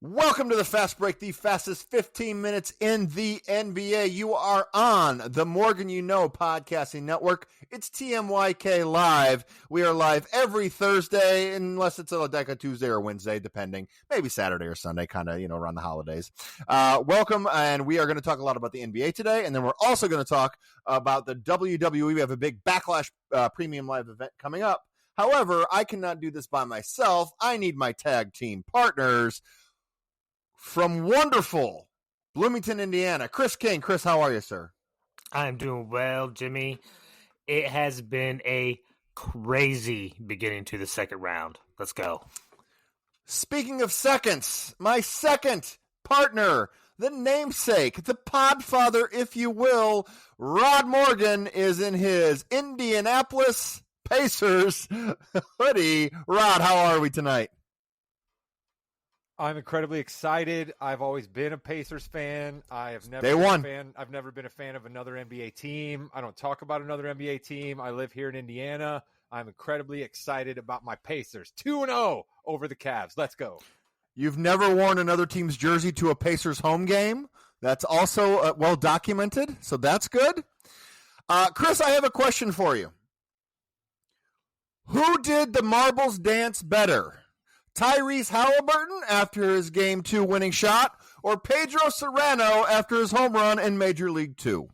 Welcome to the Fast Break, the fastest 15 minutes in the NBA. You are on the Morgan You Know podcasting network. It's TMYK Live. We are live every Thursday, unless it's like a Tuesday or Wednesday, depending. Maybe Saturday or Sunday, kind of, around the holidays. Welcome, and we are going to talk a lot about the NBA today, and then we're also going to talk about the WWE. We have a big Backlash premium live event coming up. However, I cannot do this by myself. I need my tag team partners. From wonderful Bloomington, Indiana, Chris King. Chris, how are you, sir? I'm doing well, Jimmy. It has been a crazy beginning to the second round. Let's go. Speaking of seconds, my second partner, the namesake, the podfather, if you will, Rod Morgan is in his Indianapolis Pacers hoodie. Rod, how are we tonight? I'm incredibly excited. I've always been a Pacers fan. I've never been a fan of another NBA team. I don't talk about another NBA team. I live here in Indiana. I'm incredibly excited about my Pacers. 2-0 over the Cavs. Let's go. You've never worn another team's jersey to a Pacers home game. That's also well documented, so that's good. Chris, I have a question for you. Who did the marbles dance better? Tyrese Halliburton after his Game 2 winning shot, or Pedro Serrano after his home run in Major League 2?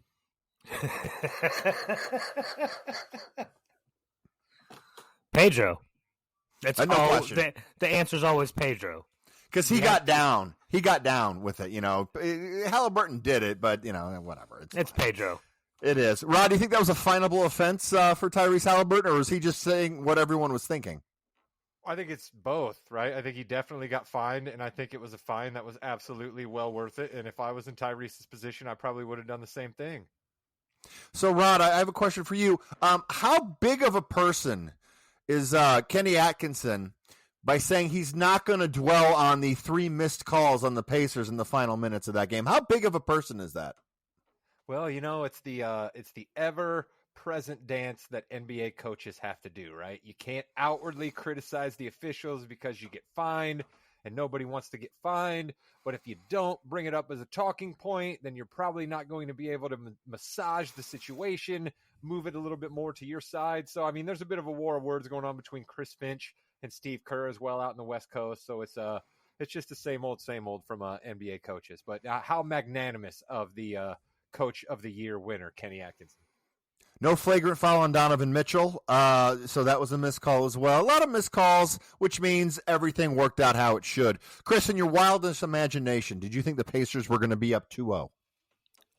Pedro. That's no all. question. The answer is always Pedro. Because he got down. He got down with it, Halliburton did it, but, whatever. It's Pedro. It is. Rod, do you think that was a finable offense for Tyrese Halliburton, or was he just saying what everyone was thinking? I think it's both, right? I think he definitely got fined, and I think it was a fine that was absolutely well worth it. And if I was in Tyrese's position, I probably would have done the same thing. So, Rod, I have a question for you. How big of a person is Kenny Atkinson by saying he's not going to dwell on the 3 missed calls on the Pacers in the final minutes of that game? How big of a person is that? Well, it's the ever-present dance that NBA coaches have to do, right? You can't outwardly criticize the officials because you get fined, and nobody wants to get fined. But if you don't bring it up as a talking point, then you're probably not going to be able to massage the situation, move it a little bit more to your side. So, there's a bit of a war of words going on between Chris Finch and Steve Kerr as well out in the West Coast. So it's just the same old from NBA coaches. But how magnanimous of the Coach of the Year winner, Kenny Atkinson. No flagrant foul on Donovan Mitchell, so that was a missed call as well. A lot of missed calls, which means everything worked out how it should. Chris, in your wildest imagination, did you think the Pacers were going to be up 2-0?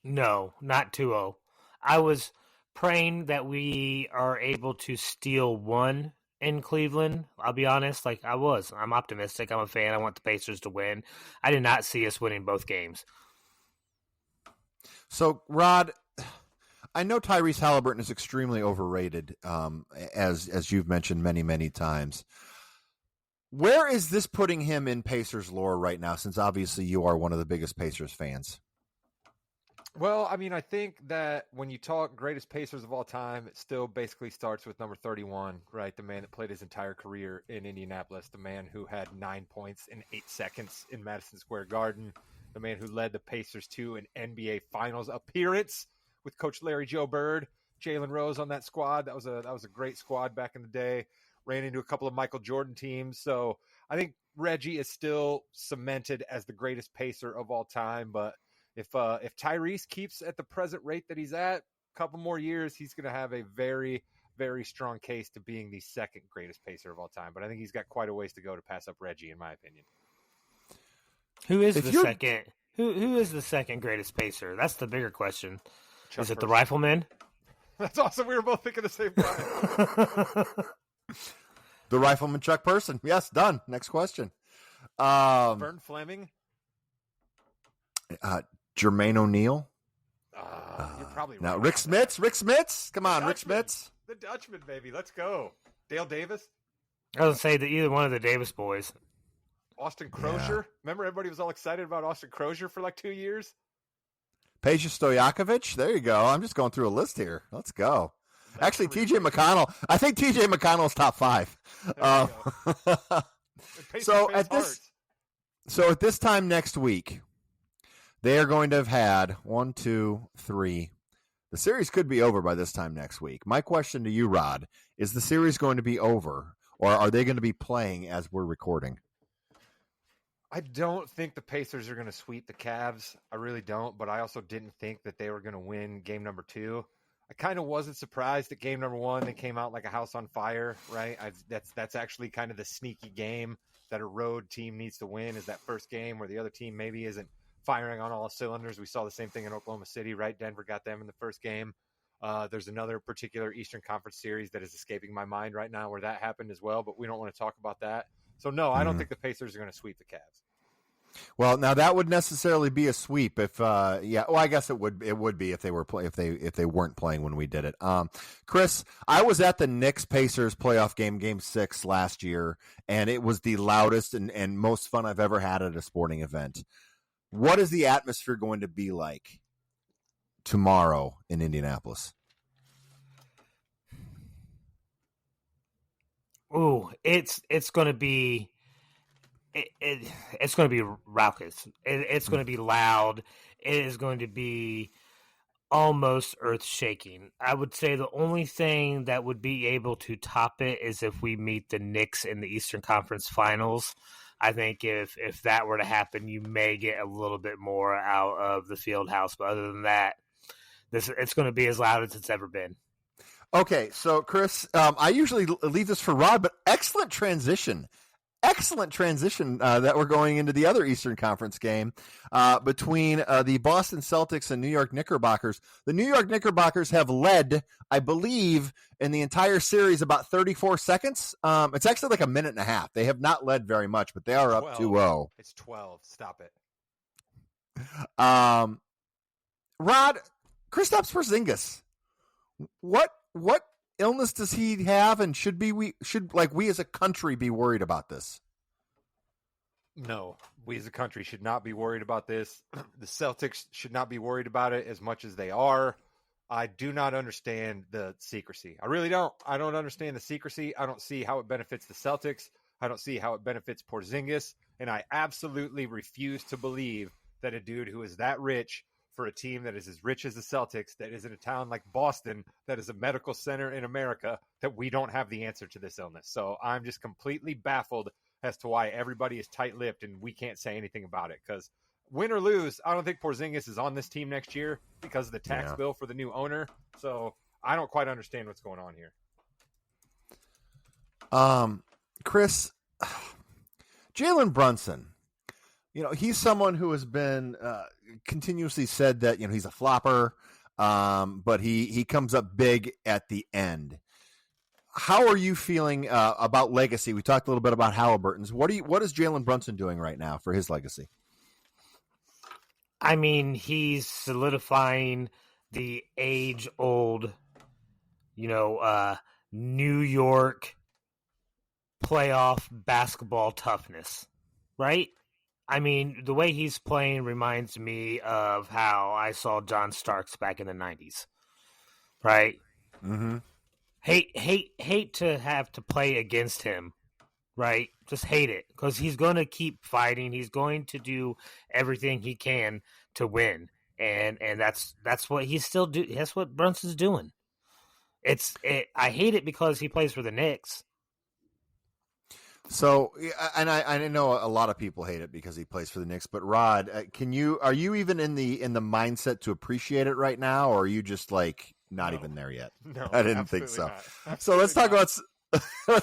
No, not 2-0. I was praying that we are able to steal one in Cleveland. I'll be honest, I'm optimistic. I'm a fan. I want the Pacers to win. I did not see us winning both games. So, Rod, I know Tyrese Halliburton is extremely overrated, as you've mentioned many, many times. Where is this putting him in Pacers lore right now, since obviously you are one of the biggest Pacers fans? Well, I think that when you talk greatest Pacers of all time, it still basically starts with number 31, right? The man that played his entire career in Indianapolis, the man who had 9 points in 8 seconds in Madison Square Garden, the man who led the Pacers to an NBA Finals appearance with Coach Larry Joe Bird, Jalen Rose on that squad. That was a great squad back in the day. Ran into a couple of Michael Jordan teams. So I think Reggie is still cemented as the greatest Pacer of all time. But if Tyrese keeps at the present rate that he's at, a couple more years, he's going to have a very, very strong case to being the second greatest Pacer of all time. But I think he's got quite a ways to go to pass up Reggie, in my opinion. Who is the second? Who is the second greatest Pacer? That's the bigger question. Chuck is it Person. the Rifleman? That's awesome. We were both thinking the same time. The Rifleman Chuck Person. Yes, done. Next question. Vern Fleming? Jermaine O'Neal? You're probably right. No, Rick Smits? Come on, Rick Smits. The Dutchman, baby. Let's go. Dale Davis? I was going to say that either one of the Davis boys. Austin Crozier? Yeah. Remember everybody was all excited about Austin Crozier for 2 years? Peja Stojakovic? There you go. I'm just going through a list here. Let's go. Actually, TJ McConnell. I think TJ McConnell's top 5. So at this, So at this time next week, they are going to have had 1, 2, 3. The series could be over by this time next week. My question to you, Rod, is the series going to be over, or are they going to be playing as we're recording? I don't think the Pacers are going to sweep the Cavs. I really don't, but I also didn't think that they were going to win game number 2. I kind of wasn't surprised at game number 1. They came out like a house on fire, right? That's actually kind of the sneaky game that a road team needs to win, is that first game where the other team maybe isn't firing on all cylinders. We saw the same thing in Oklahoma City, right? Denver got them in the first game. There's another particular Eastern Conference series that is escaping my mind right now where that happened as well, but we don't want to talk about that. So, no, I don't think the Pacers are going to sweep the Cavs. Well, now that would necessarily be a sweep if, I guess it would be if they were if they weren't playing when we did it. Chris, I was at the Knicks Pacers playoff game 6 last year, and it was the loudest and most fun I've ever had at a sporting event. What is the atmosphere going to be like tomorrow in Indianapolis? Ooh, it's going to be it's going to be raucous. It's going to be loud. It is going to be almost earth-shaking. I would say the only thing that would be able to top it is if we meet the Knicks in the Eastern Conference Finals. I think if that were to happen, you may get a little bit more out of the field house. But other than that, it's going to be as loud as it's ever been. Okay, so Chris, I usually leave this for Rod, but excellent transition that we're going into the other Eastern Conference game between the Boston Celtics and New York Knickerbockers. The New York Knickerbockers have led, I believe, in the entire series about 34 seconds. It's actually like a minute and a half. They have not led very much, but they are up 2-0. It's 12. Stop it. Rod, Kristaps Porzingis, what illness does he have, and should we as a country be worried about this? No, we as a country should not be worried about this. The Celtics should not be worried about it as much as they are. I do not understand the secrecy. I really don't. I don't understand the secrecy. I don't see how it benefits the Celtics. I don't see how it benefits Porzingis. And I absolutely refuse to believe that a dude who is that rich for a team that is as rich as the Celtics, that is in a town like Boston, that is a medical center in America, that we don't have the answer to this illness. So I'm just completely baffled as to why everybody is tight-lipped and we can't say anything about it. Because win or lose, I don't think Porzingis is on this team next year because of the tax bill for the new owner. So I don't quite understand what's going on here. Chris, Jalen Brunson, he's someone who has been continuously said that, he's a flopper, but he comes up big at the end. How are you feeling about legacy? We talked a little bit about Halliburton's. What is Jalen Brunson doing right now for his legacy? I mean, he's solidifying the age-old, New York playoff basketball toughness, right? I mean, the way he's playing reminds me of how I saw John Starks back in the 90s, right? Mm-hmm. Hate to have to play against him, right? Just hate it, because he's going to keep fighting. He's going to do everything he can to win, and that's what he's still do. That's what Brunson's doing. I hate it because he plays for the Knicks. So, and I know a lot of people hate it because he plays for the Knicks, but Rod, are you even in the mindset to appreciate it right now, or are you just like not even there yet? No, I didn't think so. So let's talk about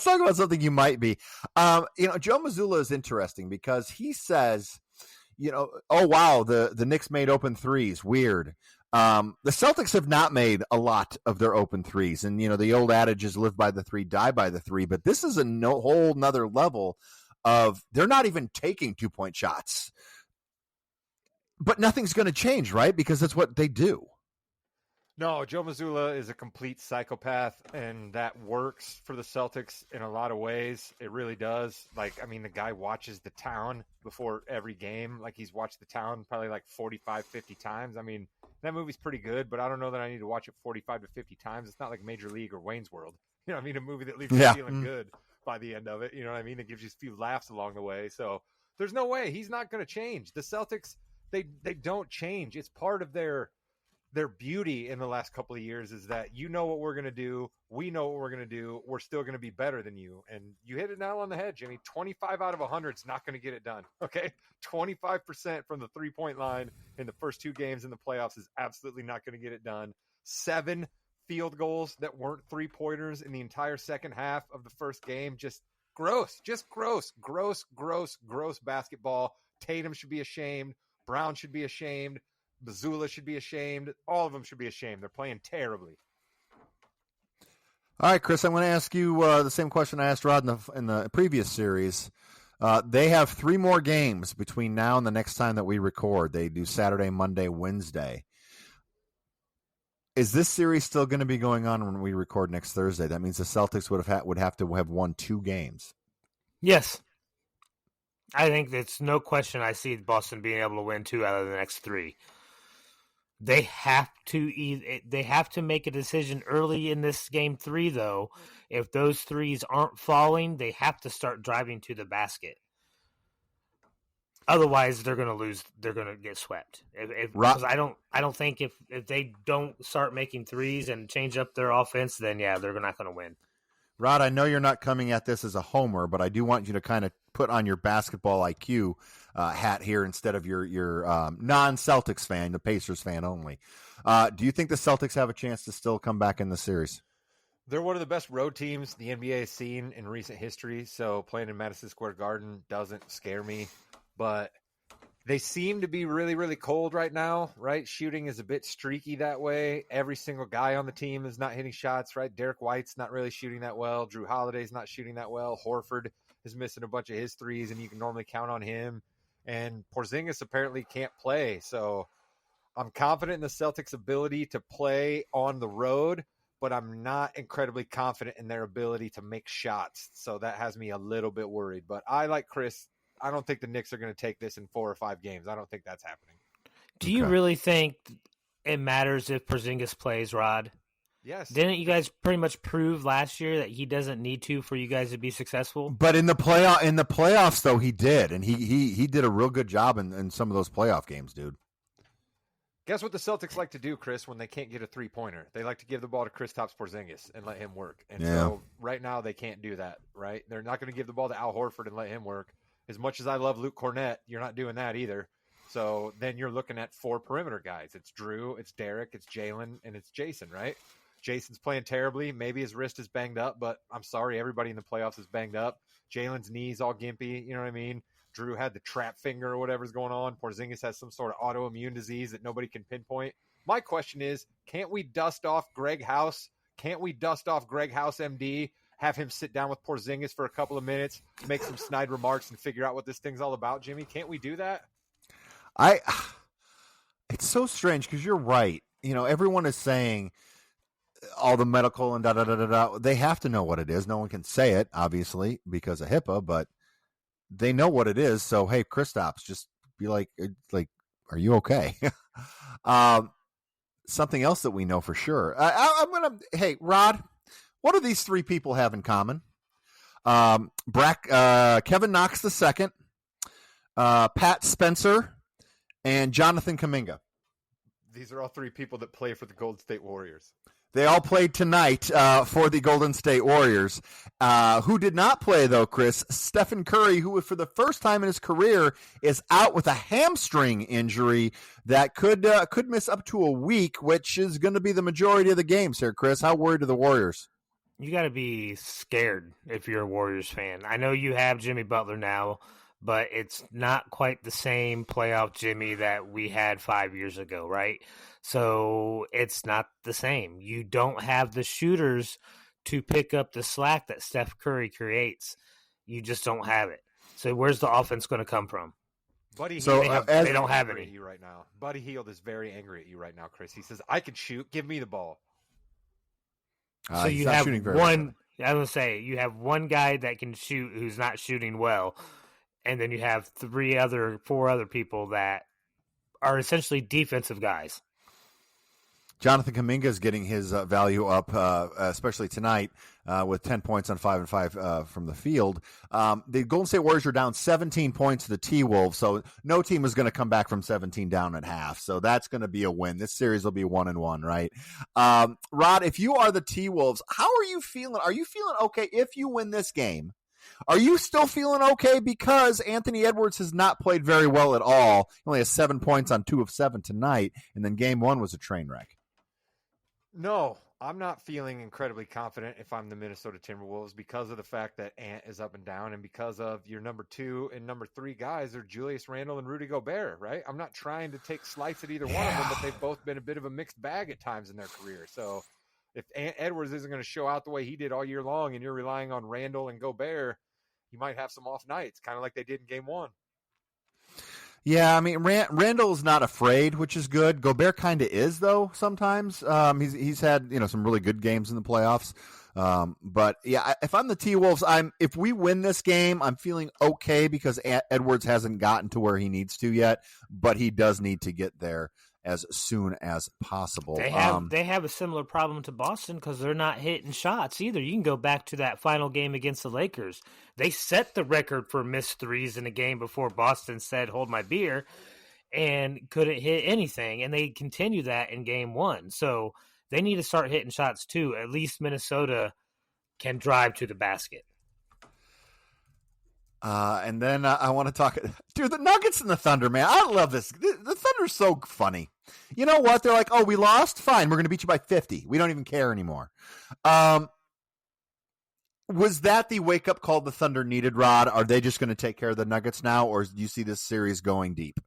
something you might be. Joe Mazzulla is interesting because he says, oh wow, the Knicks made open threes. Weird. The Celtics have not made a lot of their open threes, and the old adage is live by the three, die by the three. But this is a whole nother level of they're not even taking 2-point shots. But nothing's going to change, right? Because that's what they do. No, Joe Mazzulla is a complete psychopath, and that works for the Celtics in a lot of ways. It really does. The guy watches The Town before every game. He's watched The Town probably 45, 50 times. That movie's pretty good, but I don't know that I need to watch it 45 to 50 times. It's not like Major League or Wayne's World. A movie that leaves you feeling good by the end of it. It gives you a few laughs along the way. So There's no way. He's not going to change. The Celtics, they don't change. It's part of their beauty in the last couple of years is that you know what we're going to do. We know what we're going to do. We're still going to be better than you. And you hit it nail on the head, Jimmy. 25 out of 100 is not going to get it done. Okay. 25% from the 3-point line in the first 2 games in the playoffs is absolutely not going to get it done. 7 field goals that weren't 3-pointers in the entire second half of the first game. Just gross basketball. Tatum should be ashamed. Brown should be ashamed. Mazzulla should be ashamed. All of them should be ashamed. They're playing terribly. All right, Chris, I'm going to ask you the same question I asked Rod in the previous series. They have 3 more games between now and the next time that we record. They do Saturday, Monday, Wednesday. Is this series still going to be going on when we record next Thursday? That means the Celtics would have to have won 2 games. Yes. I think it's no question I see Boston being able to win 2 out of the next 3. They have to make a decision early in this game 3, though. If those threes aren't falling, they have to start driving to the basket. Otherwise, they're going to lose. They're going to get swept. Because I don't think if they don't start making threes and change up their offense, then yeah, they're not going to win. Rod, I know you're not coming at this as a homer, but I do want you to kind of put on your basketball IQ hat here instead of your non-Celtics fan, the Pacers fan only. Do you think the Celtics have a chance to still come back in the series? They're one of the best road teams the NBA has seen in recent history, so playing in Madison Square Garden doesn't scare me. But they seem to be really, really cold right now, right? Shooting is a bit streaky that way. Every single guy on the team is not hitting shots, right? Derek White's not really shooting that well. Drew Holiday's not shooting that well. Horford is missing a bunch of his threes, and you can normally count on him. And Porzingis apparently can't play. So I'm confident in the Celtics' ability to play on the road, but I'm not incredibly confident in their ability to make shots. So that has me a little bit worried. But I, like Chris, I don't think the Knicks are going to take this in 4 or 5 games. I don't think that's happening. Do you really think it matters if Porzingis plays, Rod? Yes. Didn't you guys pretty much prove last year that he doesn't need to for you guys to be successful? But in the playoffs, though, he did, and he did a real good job in some of those playoff games, dude. Guess what the Celtics like to do, Chris, when they can't get a 3-pointer? They like to give the ball to Kristaps Porzingis and let him work. And so right now they can't do that, right? They're not going to give the ball to Al Horford and let him work. As much as I love Luke Cornett, you're not doing that either. So then you're looking at 4 perimeter guys. It's Drew, it's Derek, it's Jalen, and it's Jason, right? Jason's playing terribly. Maybe his wrist is banged up, but I'm sorry, everybody in the playoffs is banged up. Jalen's knee's all gimpy, you know what I mean? Drew had the trap finger or whatever's going on. Porzingis has some sort of autoimmune disease that nobody can pinpoint. My question is, can't we dust off Greg House? Can't we dust off Greg House, MD? Have him sit down with Porzingis for a couple of minutes, make some snide remarks, and figure out what this thing's all about, Jimmy? Can't we do that? It's so strange because you're right. You know, everyone is saying all the medical and da-da-da-da-da. They have to know what it is. No one can say it, obviously, because of HIPAA, but they know what it is. So, hey, Kristaps, just be like, are you okay? Something else that we know for sure. Hey, Rod, what do these 3 people have in common? Kevin Knox II, Pat Spencer, and Jonathan Kuminga. These are all 3 people that play for the Golden State Warriors. They all played tonight for the Golden State Warriors. Who did not play, though, Chris? Stephen Curry, who for the first time in his career is out with a hamstring injury that could miss up to a week, which is going to be the majority of the games here, Chris. How worried are the Warriors? You got to be scared if you're a Warriors fan. I know you have Jimmy Butler now, but it's not quite the same playoff Jimmy that we had 5 years ago, right? So it's not the same. You don't have the shooters to pick up the slack that Steph Curry creates. You just don't have it. So where's the offense going to come from? Buddy so Hield they don't have any. At you right now. Buddy Hield is very angry at you right now, Chris. He says, "I can shoot. Give me the ball." So you have one. I was gonna say you have one guy that can shoot who's not shooting well, and then you have 4 other people that are essentially defensive guys. Jonathan Kuminga is getting his value up, especially tonight, with 10 points on 5 and 5 from the field. The Golden State Warriors are down 17 points to the T-Wolves, so no team is going to come back from 17 down at half. So that's going to be a win. This series will be 1-1, right? Rod, if you are the T-Wolves, how are you feeling? Are you feeling okay if you win this game? Are you still feeling okay because Anthony Edwards has not played very well at all? He only has 7 points on 2 of 7 tonight, and then game 1 was a train wreck. No, I'm not feeling incredibly confident if I'm the Minnesota Timberwolves because of the fact that Ant is up and down and because of your number 2 and number 3 guys are Julius Randle and Rudy Gobert, right? I'm not trying to take slights at either one of them, but they've both been a bit of a mixed bag at times in their career. So if Ant Edwards isn't going to show out the way he did all year long and you're relying on Randle and Gobert, you might have some off nights, kind of like they did in game 1. Yeah, I mean, Randall's not afraid, which is good. Gobert kind of is, though, sometimes. He's had, some really good games in the playoffs. But, yeah, if I'm the T-Wolves, if we win this game, I'm feeling okay because Edwards hasn't gotten to where he needs to yet, but he does need to get there as soon as possible. They have a similar problem to Boston because they're not hitting shots either. You can go back to that final game against the Lakers. They set the record for missed threes in a game before Boston said, hold my beer, and couldn't hit anything. And they continue that in game 1. So they need to start hitting shots too. At least Minnesota can drive to the basket. And then I want to talk, dude, the Nuggets and the Thunder, man. I love this. The Thunder's so funny. You know what? They're like, oh, we lost? Fine. We're going to beat you by 50. We don't even care anymore. Was that the wake-up call the Thunder needed, Rod? Are they just going to take care of the Nuggets now, or do you see this series going deep?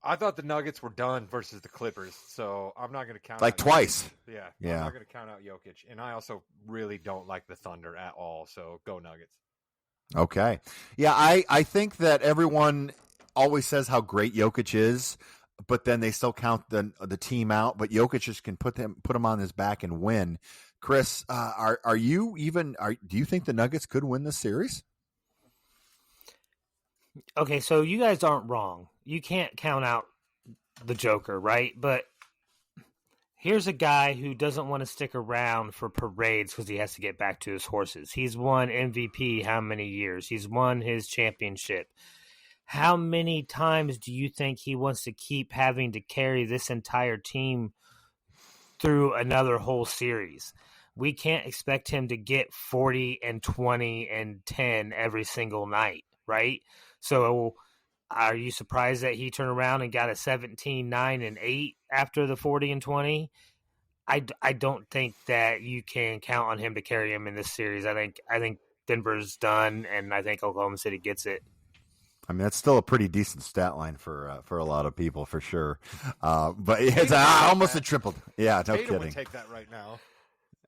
I thought the Nuggets were done versus the Clippers, so I'm not going to count like out twice. Yeah. I'm not going to count out Jokic. And I also really don't like the Thunder at all, so go Nuggets. Okay. Yeah, I think that everyone always says how great Jokic is, but then they still count the team out. But Jokic just can put him on his back and win. Chris, do you think the Nuggets could win this series? Okay, so you guys aren't wrong. You can't count out the Joker, right? But here's a guy who doesn't want to stick around for parades because he has to get back to his horses. He's won MVP how many years? He's won his championship. How many times do you think he wants to keep having to carry this entire team through another whole series? We can't expect him to get 40 and 20 and 10 every single night, right? So are you surprised that he turned around and got a 17, 9, and 8 after the 40 and 20? I don't think that you can count on him to carry him in this series. I think Denver's done, and I think Oklahoma City gets it. I mean, that's still a pretty decent stat line for a lot of people, for sure. But it's almost a triple. Yeah, no kidding. Would take that right now.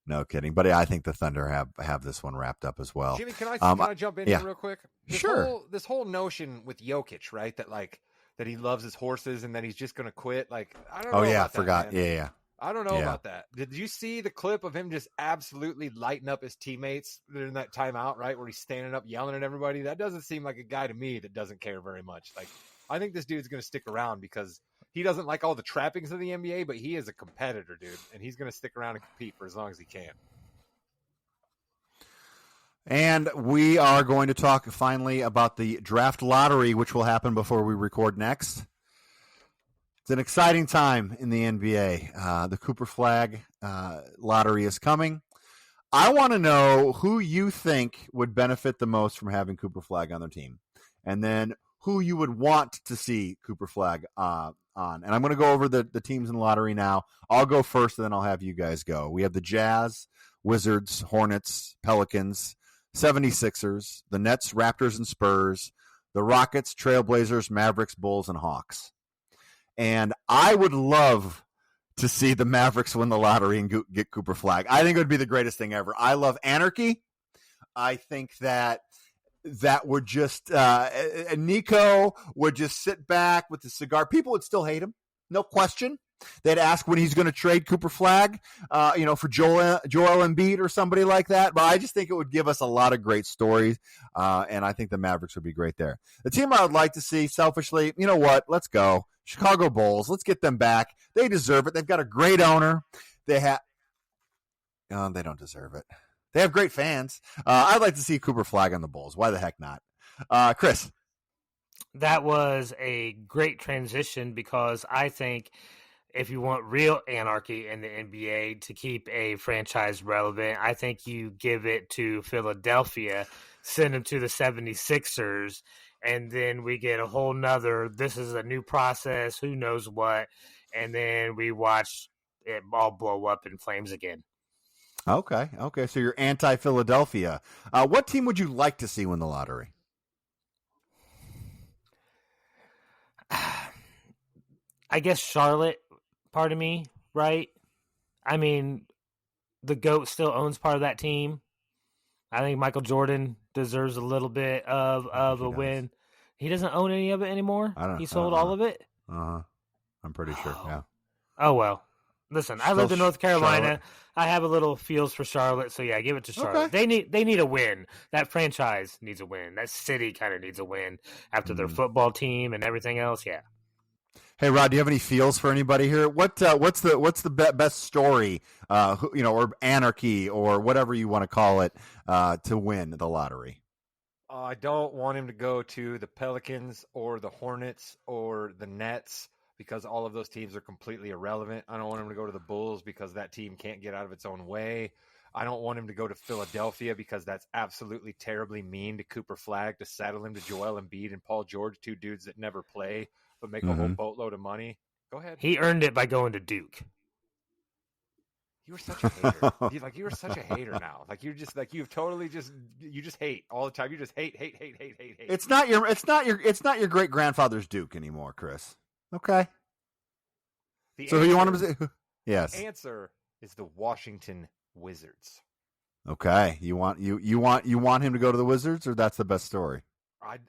No kidding. But yeah, I think the Thunder have this one wrapped up as well. Jimmy, can I jump in here real quick? Sure. This whole notion with Jokic, right? That he loves his horses and that he's just going to quit. Like, I don't know. Oh yeah, about forgot. That, man. Yeah. I don't know about that. Did you see the clip of him just absolutely lighting up his teammates during that timeout, right? Where he's standing up yelling at everybody? That doesn't seem like a guy to me that doesn't care very much. Like, I think this dude's going to stick around because he doesn't like all the trappings of the NBA, but he is a competitor, dude. And he's going to stick around and compete for as long as he can. And we are going to talk finally about the draft lottery, which will happen before we record next. It's an exciting time in the NBA. The Cooper Flag lottery is coming. I want to know who you think would benefit the most from having Cooper Flag on their team, and then who you would want to see Cooper Flag on. And I'm going to go over the teams in the lottery now. I'll go first, and then I'll have you guys go. We have the Jazz, Wizards, Hornets, Pelicans, 76ers, the Nets, Raptors, and Spurs, the Rockets, Trailblazers, Mavericks, Bulls, and Hawks. And I would love to see the Mavericks win the lottery and get Cooper Flag. I think it would be the greatest thing ever. I love anarchy. I think that would just Nico would just sit back with the cigar. People would still hate him, no question. They'd ask when he's going to trade Cooper Flag, for Joel Embiid or somebody like that. But I just think it would give us a lot of great stories, and I think the Mavericks would be great there. The team I would like to see, selfishly, you know what? Let's go. Chicago Bulls. Let's get them back. They deserve it. They've got a great owner. They don't deserve it. They have great fans. I'd like to see Cooper Flagg on the Bulls. Why the heck not? Chris. That was a great transition because I think if you want real anarchy in the NBA to keep a franchise relevant, I think you give it to Philadelphia, send them to the 76ers, and then we get a whole nother, this is a new process, who knows what, and then we watch it all blow up in flames again. Okay. So you're anti-Philadelphia. What team would you like to see win the lottery? I guess Charlotte, part of me, right? I mean, the GOAT still owns part of that team. I think Michael Jordan deserves a little bit of a win. He doesn't own any of it anymore? He sold all of it? I'm pretty sure, yeah. Oh, well. Listen, I lived in North Carolina. Charlotte. I have a little feels for Charlotte, so yeah, give it to Charlotte. Okay. They need a win. That franchise needs a win. That city kind of needs a win after their football team and everything else, yeah. Hey Rod, do you have any feels for anybody here? What's the best story, or anarchy or whatever you want to call it, to win the lottery? I don't want him to go to the Pelicans or the Hornets or the Nets because all of those teams are completely irrelevant. I don't want him to go to the Bulls because that team can't get out of its own way. I don't want him to go to Philadelphia because that's absolutely terribly mean to Cooper Flagg to saddle him to Joel Embiid and Paul George, two dudes that never play but make a whole boatload of money. Go ahead. He earned it by going to Duke. You were such a hater. You were such a hater now. You just hate all the time. You just hate. It's not your great grandfather's Duke anymore, Chris. Okay. Who you want him to say? Yes. The answer is the Washington Wizards. Okay. You want him to go to the Wizards, or that's the best story?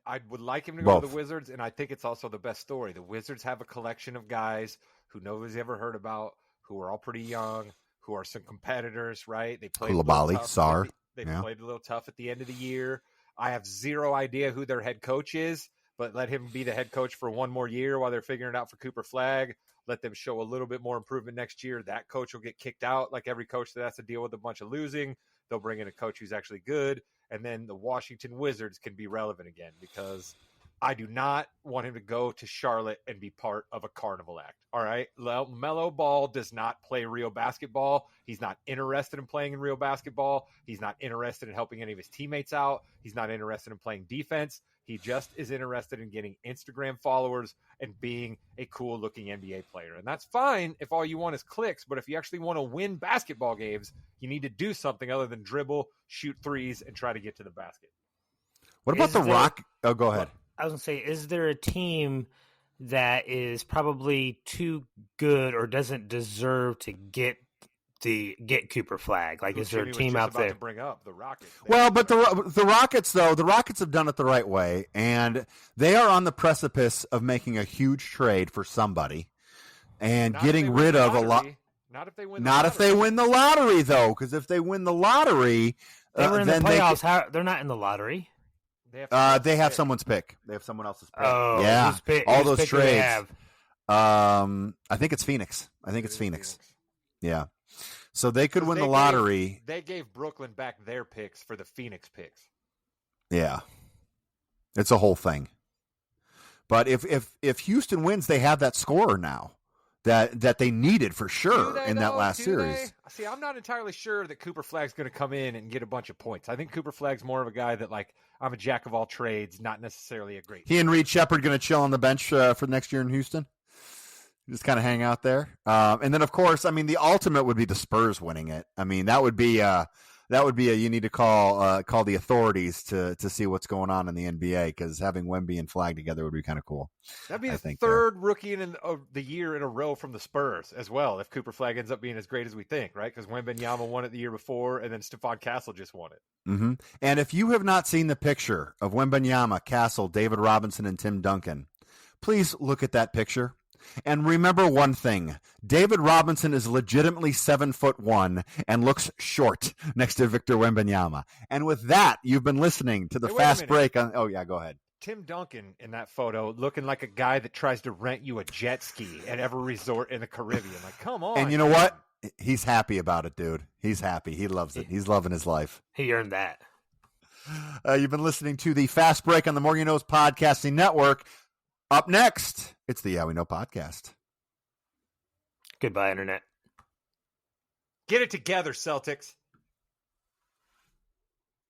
I would like him to go to the Wizards, and I think it's also the best story. The Wizards have a collection of guys who nobody's ever heard about, who are all pretty young, who are some competitors, right? They played Koulibaly, Sarr. They played a little tough at the end of the year. I have zero idea who their head coach is, but let him be the head coach for one more year while they're figuring it out for Cooper Flagg. Let them show a little bit more improvement next year. That coach will get kicked out like every coach that has to deal with a bunch of losing. They'll bring in a coach who's actually good. And then the Washington Wizards can be relevant again because I do not want him to go to Charlotte and be part of a carnival act. All right. LaMelo Ball does not play real basketball. He's not interested in playing in real basketball. He's not interested in helping any of his teammates out. He's not interested in playing defense. He just is interested in getting Instagram followers and being a cool looking NBA player. And that's fine if all you want is clicks. But if you actually want to win basketball games, you need to do something other than dribble, shoot threes, and try to get to the basket. What about Rock? Oh, go ahead. I was going to say, is there a team that is probably too good or doesn't deserve to get Cooper Flagg? Is there a team out there? To bring up the Rockets. Well, but the Rockets, though, the Rockets have done it the right way, and they are on the precipice of making a huge trade for somebody and getting rid of a lot. Not if they win. If they win the lottery, though, because if they win the lottery, they were in the playoffs. They're not in the lottery. They have someone's pick. They have someone else's pick. Oh, yeah, all those trades. I think it's Phoenix. Phoenix. Yeah. So they could win the lottery. They gave Brooklyn back their picks for the Phoenix picks. Yeah. It's a whole thing. But if Houston wins, they have that scorer now that they needed for sure in that last series. See, I'm not entirely sure that Cooper Flagg's going to come in and get a bunch of points. I think Cooper Flagg's more of a guy that, I'm a jack of all trades, not necessarily a great. He and Reed Shepherd going to chill on the bench for next year in Houston? Just kind of hang out there. And then, of course, the ultimate would be the Spurs winning it. That would be you need to call the authorities to see what's going on in the NBA, because having Wemby and Flagg together would be kind of cool. That'd be the third rookie in the year in a row from the Spurs as well, if Cooper Flagg ends up being as great as we think, right? Because Wembanyama won it the year before, and then Stephon Castle just won it. Mm-hmm. And if you have not seen the picture of Wembanyama, Castle, David Robinson, and Tim Duncan, please look at that picture. And remember one thing, David Robinson is legitimately 7'1" and looks short next to Victor Wembanyama. And with that, you've been listening to the Fast Break on. Oh yeah, go ahead. Tim Duncan in that photo looking like a guy that tries to rent you a jet ski at every resort in the Caribbean. Like, come on. And you know what? He's happy about it, dude. He's happy. He loves it. He's loving his life. He earned that. You've been listening to the Fast Break on the More You Knows Podcasting Network. Up next, it's the Yeah We Know podcast. Goodbye, Internet. Get it together, Celtics.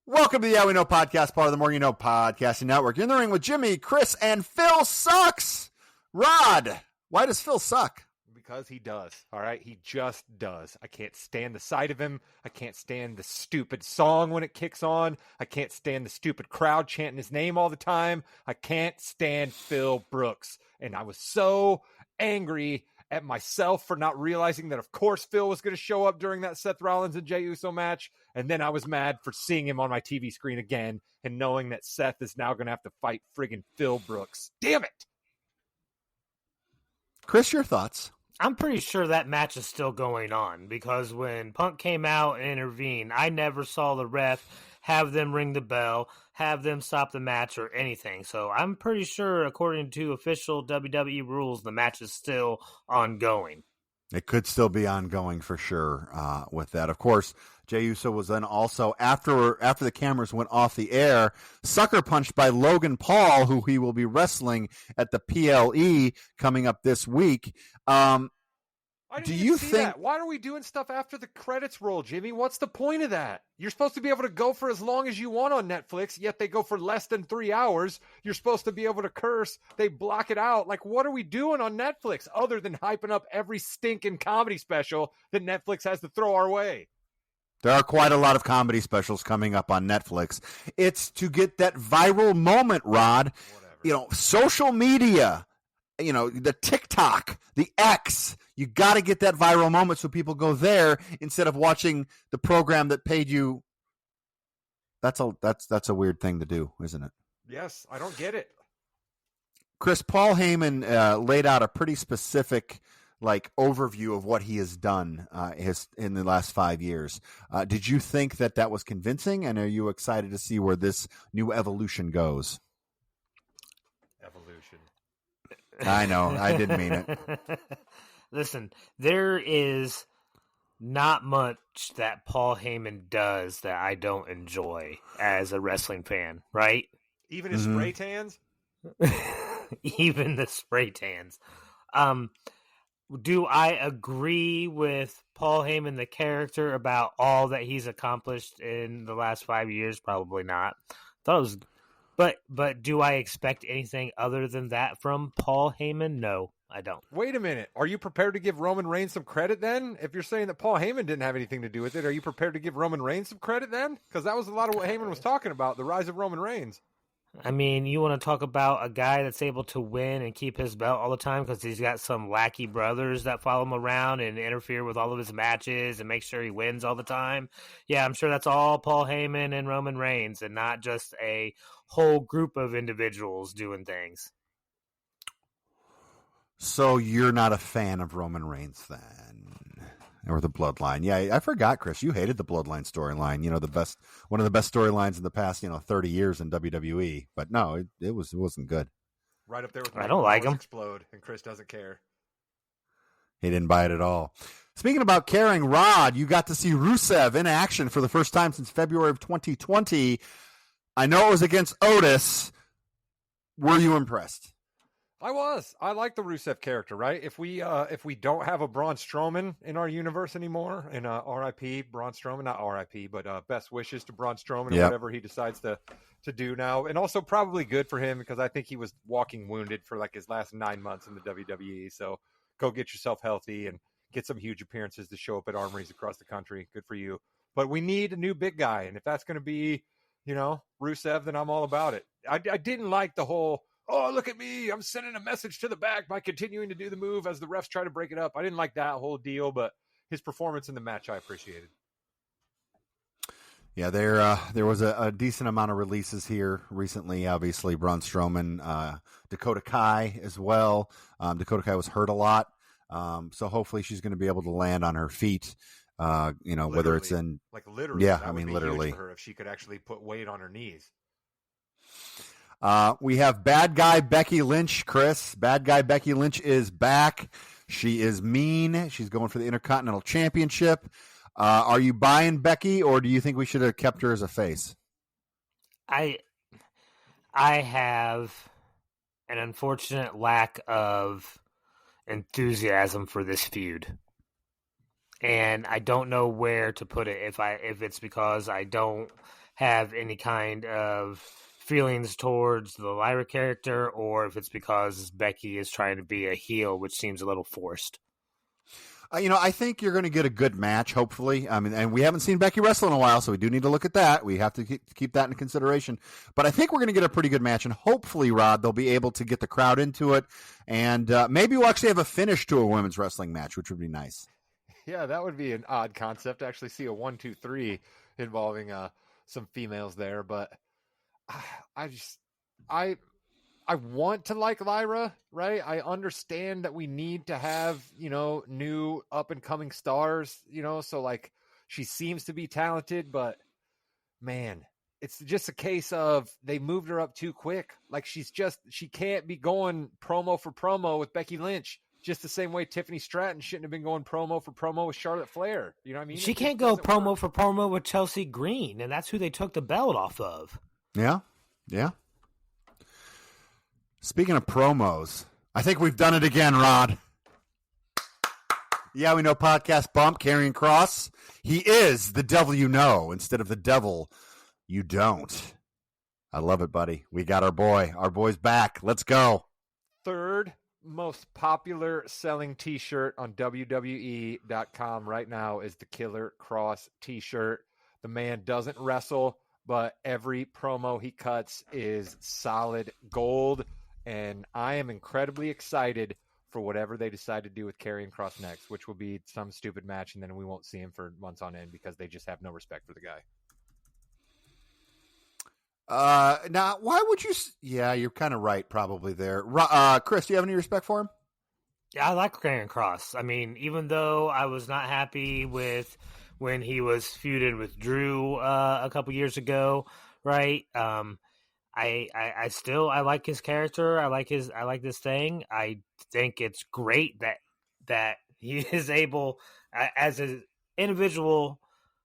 Welcome to the Yeah We Know podcast, part of the More You Know Podcasting Network. You're in the ring with Jimmy, Chris, and Phil Sucks. Rod, why does Phil suck? Because he does, all right? He just does. I can't stand the sight of him. I can't stand the stupid song when it kicks on. I can't stand the stupid crowd chanting his name all the time. I can't stand Phil Brooks. And I was so angry at myself for not realizing that, of course, Phil was going to show up during that Seth Rollins and Jey Uso match. And then I was mad for seeing him on my TV screen again and knowing that Seth is now going to have to fight friggin' Phil Brooks. Damn it! Chris, your thoughts? I'm pretty sure that match is still going on because when Punk came out and intervened, I never saw the ref have them ring the bell, have them stop the match or anything. So I'm pretty sure, according to official WWE rules, the match is still ongoing. It could still be ongoing for sure with that. Of course, Jey Uso was then also, after the cameras went off the air, sucker punched by Logan Paul, who he will be wrestling at the PLE coming up this week. Do you think that? Why are we doing stuff after the credits roll, Jimmy? What's the point of that? You're supposed to be able to go for as long as you want on Netflix, yet they go for less than 3 hours. You're supposed to be able to curse. They block it out. Like, what are we doing on Netflix other than hyping up every stinking comedy special that Netflix has to throw our way? There are quite a lot of comedy specials coming up on Netflix. It's to get that viral moment, Rod. Whatever. You know, social media, you know, the TikTok, the X. You got to get that viral moment so people go there instead of watching the program that paid you. That's a weird thing to do, isn't it? Yes, I don't get it. Chris, Paul Heyman laid out a pretty specific overview of what he has done in the last 5 years. Did you think that was convincing, and are you excited to see where this new evolution goes? Evolution. I know. I didn't mean it. Listen, there is not much that Paul Heyman does that I don't enjoy as a wrestling fan, right? Even his spray tans? Even the spray tans. Do I agree with Paul Heyman, the character, about all that he's accomplished in the last 5 years? Probably not. Thought it was, but do I expect anything other than that from Paul Heyman? No, I don't. Wait a minute. Are you prepared to give Roman Reigns some credit then? If you're saying that Paul Heyman didn't have anything to do with it, are you prepared to give Roman Reigns some credit then? Because that was a lot of what Heyman was talking about, the rise of Roman Reigns. I mean, you want to talk about a guy that's able to win and keep his belt all the time because he's got some lackey brothers that follow him around and interfere with all of his matches and make sure he wins all the time. Yeah, I'm sure that's all Paul Heyman and Roman Reigns and not just a whole group of individuals doing things. So you're not a fan of Roman Reigns then? Or the Bloodline? Yeah, I forgot, Chris. You hated the Bloodline storyline. You know, one of the best storylines in the past, 30 years in WWE. But no, it wasn't good. Right up there with I don't like him. Explode, and Chris doesn't care. He didn't buy it at all. Speaking about caring, Rod, you got to see Rusev in action for the first time since February of 2020. I know it was against Otis. Were you impressed? I was. I like the Rusev character, right? If we don't have a Braun Strowman in our universe anymore, and R.I.P. Braun Strowman, not R.I.P., but best wishes to Braun Strowman and whatever he decides to do now, and also probably good for him because I think he was walking wounded for like his last 9 months in the WWE. So go get yourself healthy and get some huge appearances to show up at armories across the country. Good for you. But we need a new big guy, and if that's going to be, Rusev, then I'm all about it. I didn't like the whole, oh, look at me, I'm sending a message to the back by continuing to do the move as the refs try to break it up. I didn't like that whole deal, but his performance in the match I appreciated. Yeah, there was a decent amount of releases here recently. Obviously, Braun Strowman, Dakota Kai as well. Dakota Kai was hurt a lot, so hopefully she's going to be able to land on her feet. Literally, whether it's in literally, yeah, that I would mean be literally huge for her if she could actually put weight on her knees. We have bad guy Becky Lynch, Chris. Bad guy Becky Lynch is back. She is mean. She's going for the Intercontinental Championship. Are you buying Becky, or do you think we should have kept her as a face? I have an unfortunate lack of enthusiasm for this feud, and I don't know where to put it. If it's because I don't have any kind of feelings towards the Lyra character, or if it's because Becky is trying to be a heel, which seems a little forced. I think you're going to get a good match, hopefully. I mean, and we haven't seen Becky wrestle in a while, so we do need to look at that. We have to keep that in consideration. But I think we're going to get a pretty good match, and hopefully, Rod, they'll be able to get the crowd into it, and maybe we'll actually have a finish to a women's wrestling match, which would be nice. Yeah, that would be an odd concept to actually see a 1, 2, 3 involving some females there. But I want to like Lyra, right? I understand that we need to have, new up and coming stars, so like she seems to be talented, but man, it's just a case of they moved her up too quick. Like she can't be going promo for promo with Becky Lynch. Just the same way Tiffany Stratton shouldn't have been going promo for promo with Charlotte Flair. You know what I mean? She can't go promo for promo with Chelsea Green, and that's who they took the belt off of. Yeah. Speaking of promos, I think we've done it again, Rod. Yeah, we know podcast bump, Karrion Kross. He is the devil you know instead of the devil you don't. I love it, buddy. We got our boy. Our boy's back. Let's go. Third most popular selling t-shirt on WWE.com right now is the Killer Kross t-shirt. The man doesn't wrestle, but every promo he cuts is solid gold. And I am incredibly excited for whatever they decide to do with Karrion Kross next, which will be some stupid match, and then we won't see him for months on end because they just have no respect for the guy. Now, why would you? Yeah, you're kind of right, probably there. Chris, do you have any respect for him? Yeah, I like Karrion Kross. I mean, even though I was not happy with when he was feuded with Drew a couple years ago, right? I still like his character. I like this thing. I think it's great that he is able, as an individual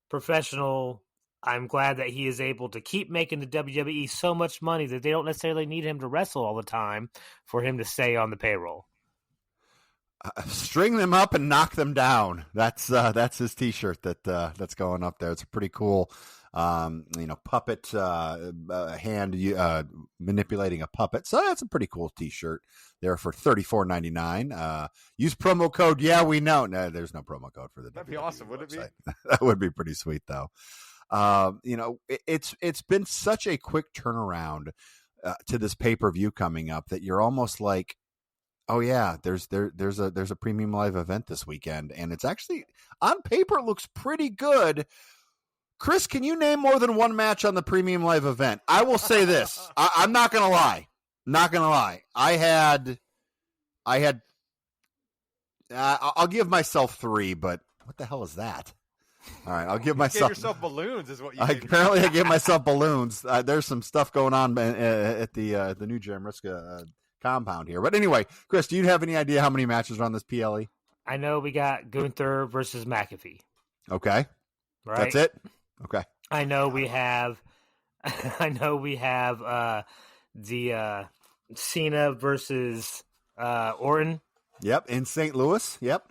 professional. I'm glad that he is able to keep making the WWE so much money that they don't necessarily need him to wrestle all the time for him to stay on the payroll. String them up and knock them down. That's his T-shirt that's going up there. It's a pretty cool. Puppet hand manipulating a puppet. So that's a pretty cool T-shirt there for $34.99. Use promo code. Yeah, we know. No, there's no promo code for the. That'd be awesome, wouldn't it be? That would be pretty sweet, though. It's been such a quick turnaround to this pay-per-view coming up that you're almost like, oh yeah, there's a premium live event this weekend, and it's actually on paper looks pretty good. Chris, can you name more than one match on the premium live event? I will say this. I'm not going to lie. I'll give myself 3, but what the hell is that? All right, I'll give myself. You gave yourself balloons, is what you. Apparently, I gave myself balloons. There's some stuff going on at the new Jamriska compound here. But anyway, Chris, do you have any idea how many matches are on this PLE? I know we got Gunther versus McAfee. Okay, right. That's it. Okay. I know we have. The Cena versus Orton. Yep, in St. Louis. Yep.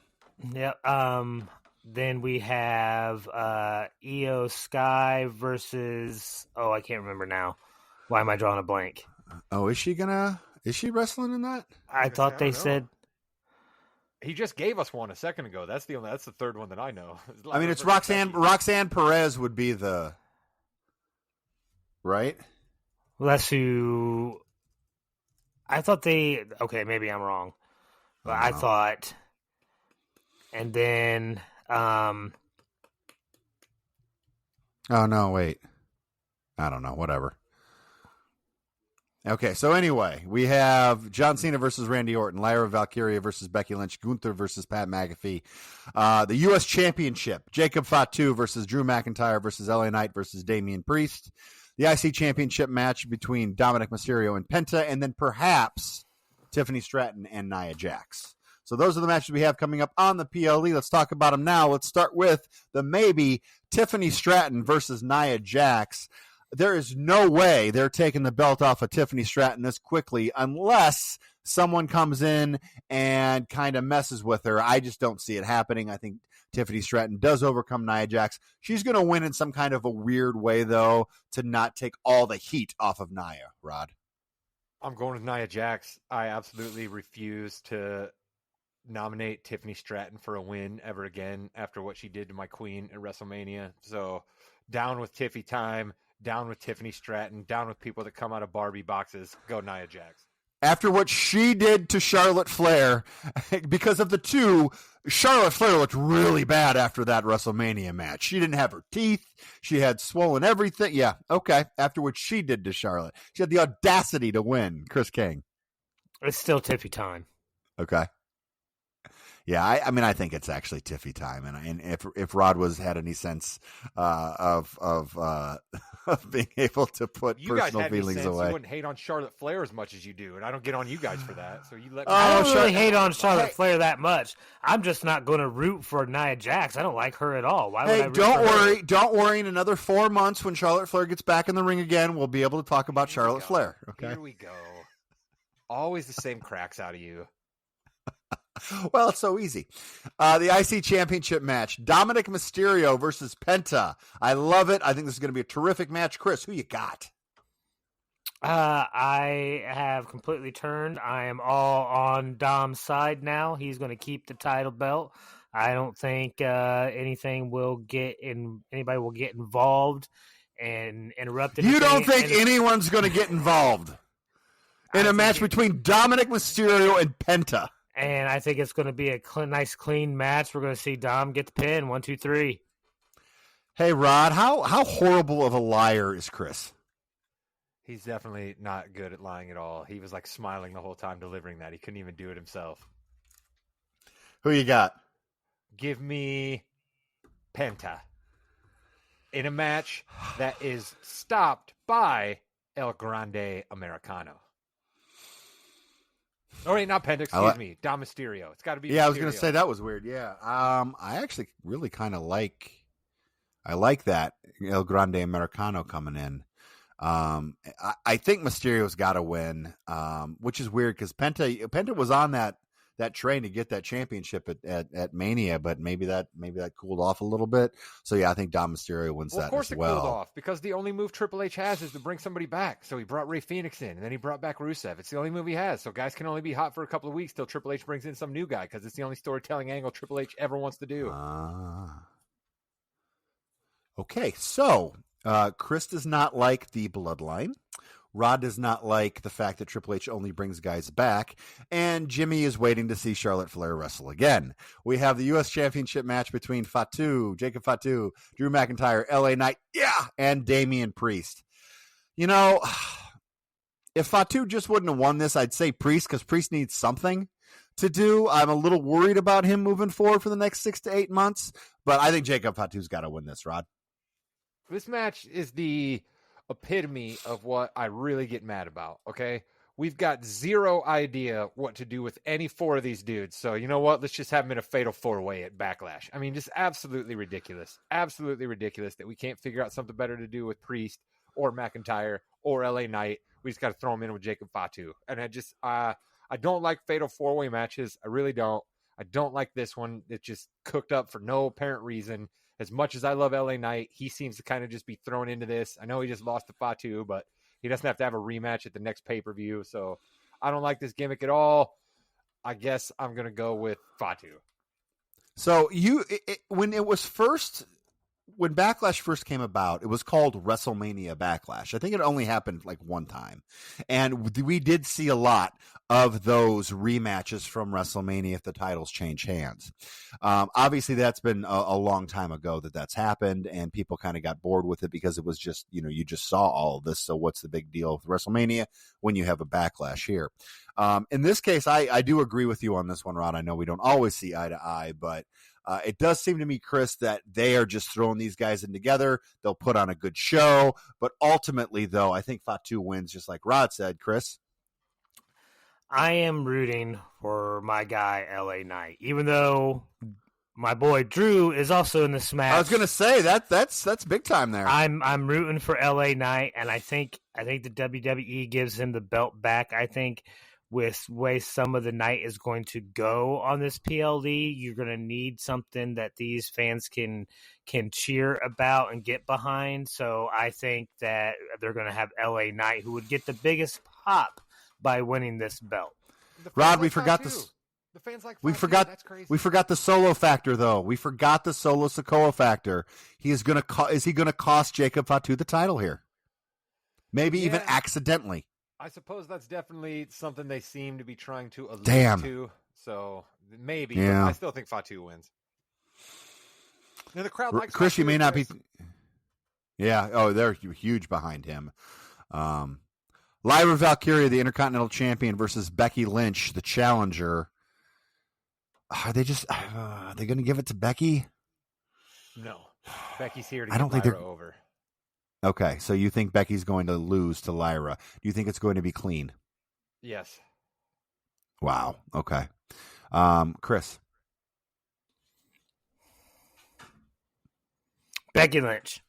Then we have Io Sky versus I can't remember now. Why am I drawing a blank? Oh, is she wrestling in that? I thought they said he just gave us one a second ago. That's the third one that I know. I mean, it's Roxanne Perez would be the right. Well, that's who I thought they. Okay, maybe I'm wrong, but I thought. And then. Oh no! Wait, I don't know. Whatever. Okay, so anyway, we have John Cena versus Randy Orton, Lyra Valkyria versus Becky Lynch, Gunther versus Pat McAfee, the U.S. Championship, Jacob Fatu versus Drew McIntyre versus LA Knight versus Damian Priest, the IC Championship match between Dominic Mysterio and Penta, and then perhaps Tiffany Stratton and Nia Jax. So those are the matches we have coming up on the PLE. Let's talk about them now. Let's start with the maybe Tiffany Stratton versus Nia Jax. There is no way they're taking the belt off of Tiffany Stratton this quickly unless someone comes in and kind of messes with her. I just don't see it happening. I think Tiffany Stratton does overcome Nia Jax. She's going to win in some kind of a weird way, though, to not take all the heat off of Nia, Rod. I'm going with Nia Jax. I absolutely refuse to nominate Tiffany Stratton for a win ever again after what she did to my queen at WrestleMania. So down with Tiffy time, down with Tiffany Stratton, down with people that come out of Barbie boxes. Go Nia Jax. After what she did to Charlotte Flair, because of the two, Charlotte Flair looked really bad after that WrestleMania match. She didn't have her teeth. She had swollen everything. Yeah, okay. After what she did to Charlotte. She had the audacity to win. Chris King. It's still Tiffy time. Okay. Yeah, I mean, I think it's actually Tiffy time, and if Rod had any sense of being able to put you guys personal had feelings sense, away, you wouldn't hate on Charlotte Flair as much as you do, and I don't get on you guys for that. So you let me. I don't really hate on Charlotte Flair that much. I'm just not going to root for Nia Jax. I don't like her at all. Why would I root don't for worry, her? don't worry. In another 4 months, when Charlotte Flair gets back in the ring again, we'll be able to talk about Charlotte Flair. Okay. Here we go. Always the same cracks out of you. Well, it's so easy. The IC Championship match, Dominic Mysterio versus Penta. I love it. I think this is going to be a terrific match. Chris, who you got? I have completely turned. I am all on Dom's side now. He's going to keep the title belt. I don't think anybody will get involved and interrupt anything. You don't think anyone's going to get involved in a match between Dominic Mysterio and Penta? And I think it's going to be a nice, clean match. We're going to see Dom get the pin. 1, 2, 3. Hey, Rod, how horrible of a liar is Chris? He's definitely not good at lying at all. He was like smiling the whole time delivering that. He couldn't even do it himself. Who you got? Give me Penta in a match that is stopped by El Grande Americano. Oh, wait, not Penta, excuse me. Dom Mysterio. It's got to be Mysterio. I was going to say that was weird. Yeah. I actually really kind of like that El Grande Americano coming in. I think Mysterio's got to win, which is weird because Penta was on that train to get that championship at Mania, but maybe that cooled off a little bit. So yeah, I think Dom Mysterio wins that as well. Of course it cooled off because the only move Triple H has is to bring somebody back. So he brought Rey Fenix in, and then he brought back Rusev. It's the only move he has. So guys can only be hot for a couple of weeks till Triple H brings in some new guy because it's the only storytelling angle Triple H ever wants to do. Okay, so Chris does not like the bloodline. Rod does not like the fact that Triple H only brings guys back, and Jimmy is waiting to see Charlotte Flair wrestle again. We have the U.S. Championship match between Jacob Fatu, Drew McIntyre, LA Knight, and Damian Priest. You know, if Fatu just wouldn't have won this, I'd say Priest, because Priest needs something to do. I'm a little worried about him moving forward for the next 6 to 8 months, but I think Jacob Fatu's got to win this, Rod. This match is the epitome of what I really get mad about, okay? We've got zero idea what to do with any 4 of these dudes. So you know what? Let's just have them in a fatal 4-way at Backlash. I mean, just absolutely ridiculous. Absolutely ridiculous that we can't figure out something better to do with Priest or McIntyre or LA Knight. We just got to throw them in with Jacob Fatu. And I don't like fatal 4-way matches. I really don't. I don't like this one. It's just cooked up for no apparent reason. As much as I love LA Knight, he seems to kind of just be thrown into this. I know he just lost to Fatu, but he doesn't have to have a rematch at the next pay-per-view. So I don't like this gimmick at all. I guess I'm going to go with Fatu. So when Backlash first came about, it was called WrestleMania Backlash. I think it only happened like one time. And we did see a lot of those rematches from WrestleMania if the titles change hands. Obviously, that's been a long time ago that's happened, and people kind of got bored with it because it was just, you just saw all of this. So what's the big deal with WrestleMania when you have a Backlash here? In this case, I do agree with you on this one, Rod. I know we don't always see eye to eye, but It does seem to me, Chris, that they are just throwing these guys in together. They'll put on a good show. But ultimately, though, I think Fatu wins, just like Rod said. Chris? I am rooting for my guy, LA Knight, even though my boy Drew is also in this match. I was going to say that's big time there. I'm rooting for LA Knight, and I think the WWE gives him the belt back. I think with the way some of the night is going to go on this PLD, you're going to need something that these fans can cheer about and get behind. So I think that they're going to have LA Knight, who would get the biggest pop by winning this belt. Rod, we forgot this. The fans like we forgot. That's crazy. We forgot the Solo factor, though. We forgot the Solo Sikoa factor. Is he going to cost Jacob Fatu the title here? Maybe even accidentally. I suppose that's definitely something they seem to be trying to allude to. So maybe. Yeah. But I still think Fatu wins. Now, the crowd likes Chris. Fatu, You may not Chris. be. Yeah. Oh, they're huge behind him. Lyra Valkyria, the Intercontinental Champion, versus Becky Lynch, the challenger. Are they going to give it to Becky? No. Becky's here to I don't get think Lyra over. Okay, so you think Becky's going to lose to Lyra. Do you think it's going to be clean? Yes. Wow. Okay. Chris? Becky Lynch.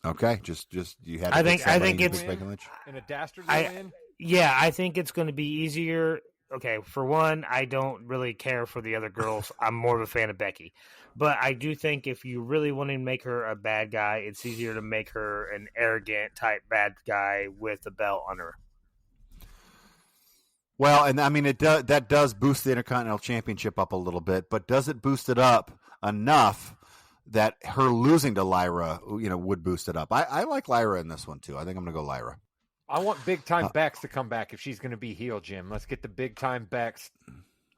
Okay, just you had. I think it's Becky Lynch. In a dastardly win. Yeah, I think it's going to be easier. Okay, for one, I don't really care for the other girls. I'm more of a fan of Becky. But I do think if you really want to make her a bad guy, it's easier to make her an arrogant type bad guy with a belt on her. Well, and I mean that does boost the Intercontinental Championship up a little bit, but does it boost it up enough that her losing to Lyra, would boost it up? I like Lyra in this one too. I think I'm going to go Lyra. I want Big Time Bex to come back if she's going to be heel, Jim. Let's get the Big Time Bex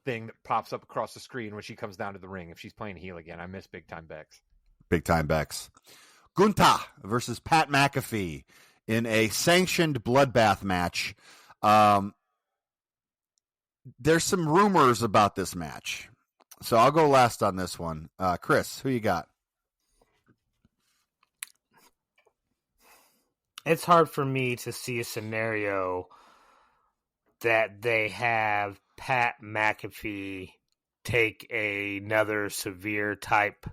thing that pops up across the screen when she comes down to the ring if she's playing heel again. I miss Big Time Bex. Big Time Bex. Gunther versus Pat McAfee in a sanctioned bloodbath match. There's some rumors about this match, so I'll go last on this one. Chris, who you got? It's hard for me to see a scenario that they have Pat McAfee take another severe type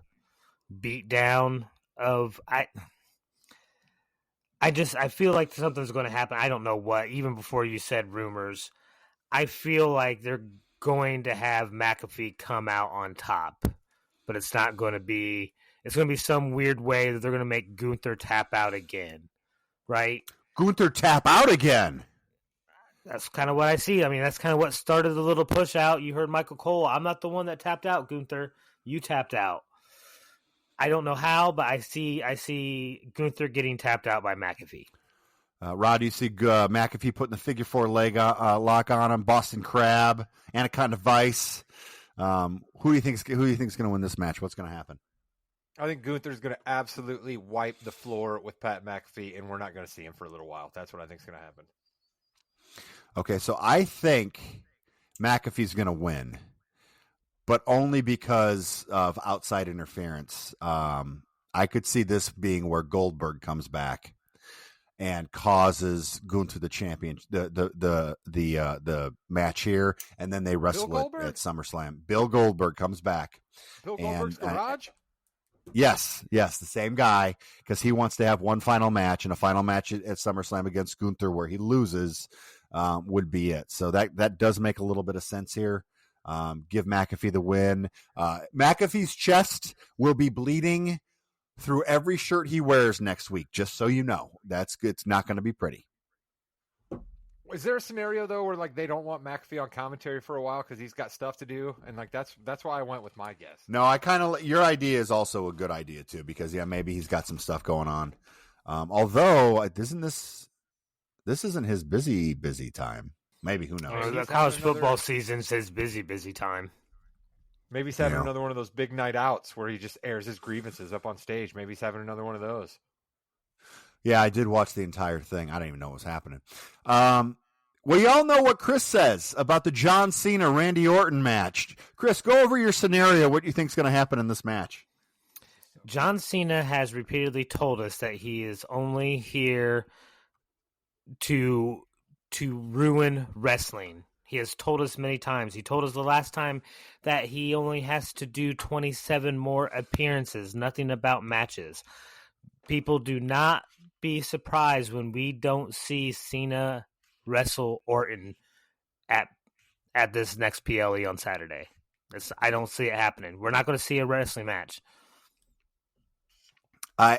beatdown of I feel like something's going to happen. I don't know what. Even before you said rumors, I feel like they're going to have McAfee come out on top, but it's not going to be. It's going to be some weird way that they're going to make Gunther tap out again. Right? Gunther tap out again. That's kind of what I see. I mean, that's kind of what started the little push out. You heard Michael Cole. I'm not the one that tapped out, Gunther. You tapped out. I don't know how, but I see Gunther getting tapped out by McAfee. Rod, you see McAfee putting the figure four leg lock on him, Boston Crab, Anaconda Vice. Who do you think is going to win this match? What's going to happen? I think Gunther's going to absolutely wipe the floor with Pat McAfee, and we're not going to see him for a little while. That's what I think is going to happen. Okay, so I think McAfee's going to win, but only because of outside interference. I could see this being where Goldberg comes back and causes Gunther the champion, the match here, and then they wrestle it at SummerSlam. Bill Goldberg comes back. Bill Goldberg's garage? Yes, the same guy, because he wants to have one final match, and a final match at SummerSlam against Gunther where he loses would be it. So that does make a little bit of sense here. Give McAfee the win. McAfee's chest will be bleeding through every shirt he wears next week, just so you know. It's not going to be pretty. Is there a scenario though where like they don't want McAfee on commentary for a while because he's got stuff to do, and like that's why I went with my guess. No, your idea is also a good idea too, because maybe he's got some stuff going on. Although isn't this isn't his busy time? Maybe, who knows? The college football season's his busy time. Maybe he's having another one of those big night outs where he just airs his grievances up on stage. Maybe he's having another one of those. Yeah, I did watch the entire thing. I don't even know what was happening. We all know what Chris says about the John Cena Randy Orton match. Chris, go over your scenario. What do you think is going to happen in this match? John Cena has repeatedly told us that he is only here to ruin wrestling. He has told us many times. He told us the last time that he only has to do 27 more appearances, nothing about matches. People do not be surprised when we don't see Cena wrestle Orton at this next PLE on Saturday. I don't see it happening. We're not going to see a wrestling match. I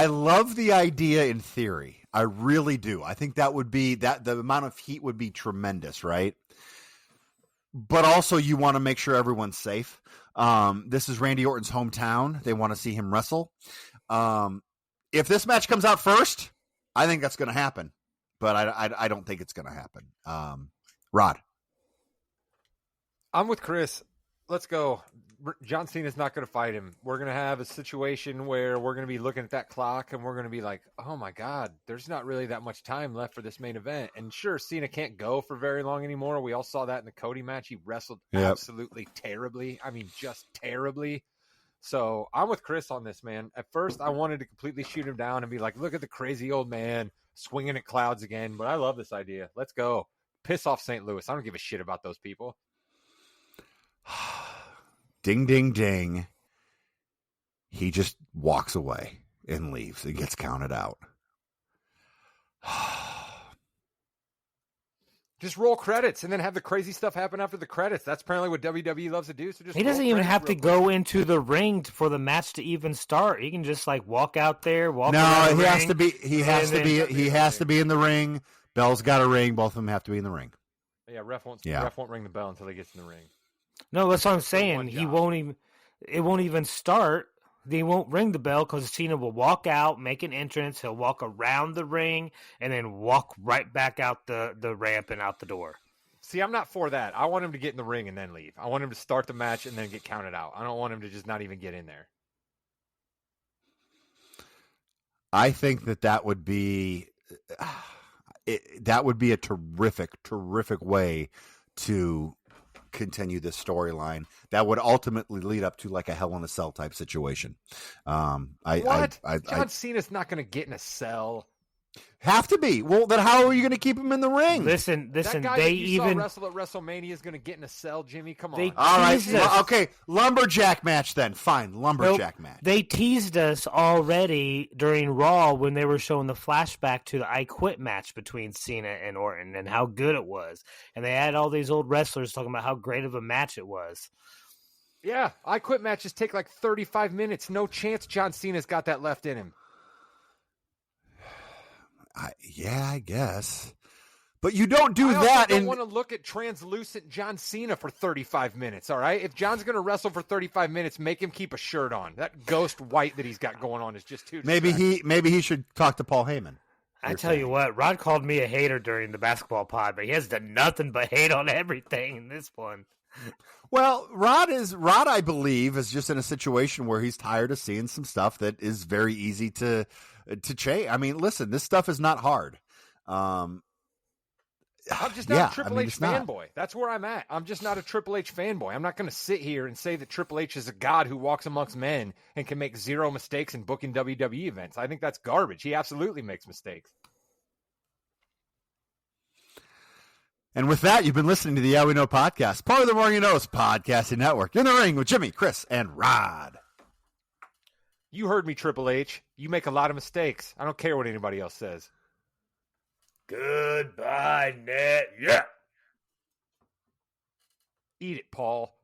love the idea in theory. I really do. I think that would be the amount of heat would be tremendous, right? But also you want to make sure everyone's safe. This is Randy Orton's hometown. They want to see him wrestle. If this match comes out first, I think that's going to happen. But I don't think it's going to happen. Rod. I'm with Chris. Let's go. John Cena's not going to fight him. We're going to have a situation where we're going to be looking at that clock and we're going to be like, oh my God, there's not really that much time left for this main event. And sure, Cena can't go for very long anymore. We all saw that in the Cody match. He wrestled absolutely terribly. I mean, just terribly. So I'm with Chris on this, man. At first, I wanted to completely shoot him down and be like, look at the crazy old man swinging at clouds again. But I love this idea. Let's go. Piss off St. Louis. I don't give a shit about those people. Ding, ding, ding. He just walks away and leaves. It gets counted out. Just roll credits and then have the crazy stuff happen after the credits. That's apparently what WWE loves to do. So just he doesn't even have to go into the ring for the match to even start. He can just like walk out there, walk. No, he has to be. He has to be in the ring. Bell's got a ring. Both of them have to be in the ring. Yeah, ref won't ring the bell until he gets in the ring. No, that's what I'm saying. He won't even. It won't even start. They won't ring the bell because Cena will walk out, make an entrance. He'll walk around the ring and then walk right back out the ramp and out the door. See, I'm not for that. I want him to get in the ring and then leave. I want him to start the match and then get counted out. I don't want him to just not even get in there. I think that would be a terrific way to continue this storyline that would ultimately lead up to like a Hell in a Cell type situation. John Cena's not going to get in a cell. Have to be. Well, then how are you going to keep him in the ring? Listen. That guy that you saw wrestle at WrestleMania is going to get in a cell, Jimmy. Come on. All right. Okay. Lumberjack match then. Fine. Lumberjack match. They teased us already during Raw when they were showing the flashback to the I Quit match between Cena and Orton and how good it was. And they had all these old wrestlers talking about how great of a match it was. Yeah. I Quit matches take like 35 minutes. No chance John Cena's got that left in him. I guess. But you don't do that. I don't want to look at translucent John Cena for 35 minutes, all right? If John's going to wrestle for 35 minutes, make him keep a shirt on. That ghost white that he's got going on is just too distracting. Maybe he should talk to Paul Heyman. I tell you what, Rod called me a hater during the basketball pod, but he has done nothing but hate on everything in this one. Well, Rod, I believe, is just in a situation where he's tired of seeing some stuff that is very easy to change. I mean, listen, this stuff is not hard. I'm just not a Triple H fanboy. That's where I'm at. I'm just not a Triple H fanboy. I'm not going to sit here and say that Triple H is a god who walks amongst men and can make zero mistakes in booking WWE events. I think that's garbage. He absolutely makes mistakes. And with that, you've been listening to the Yeah We Know podcast, part of the More You Know's podcasting network. In the ring with Jimmy, Chris, and Rod. You heard me, Triple H. You make a lot of mistakes. I don't care what anybody else says. Goodbye, Net. Yeah. Eat it, Paul.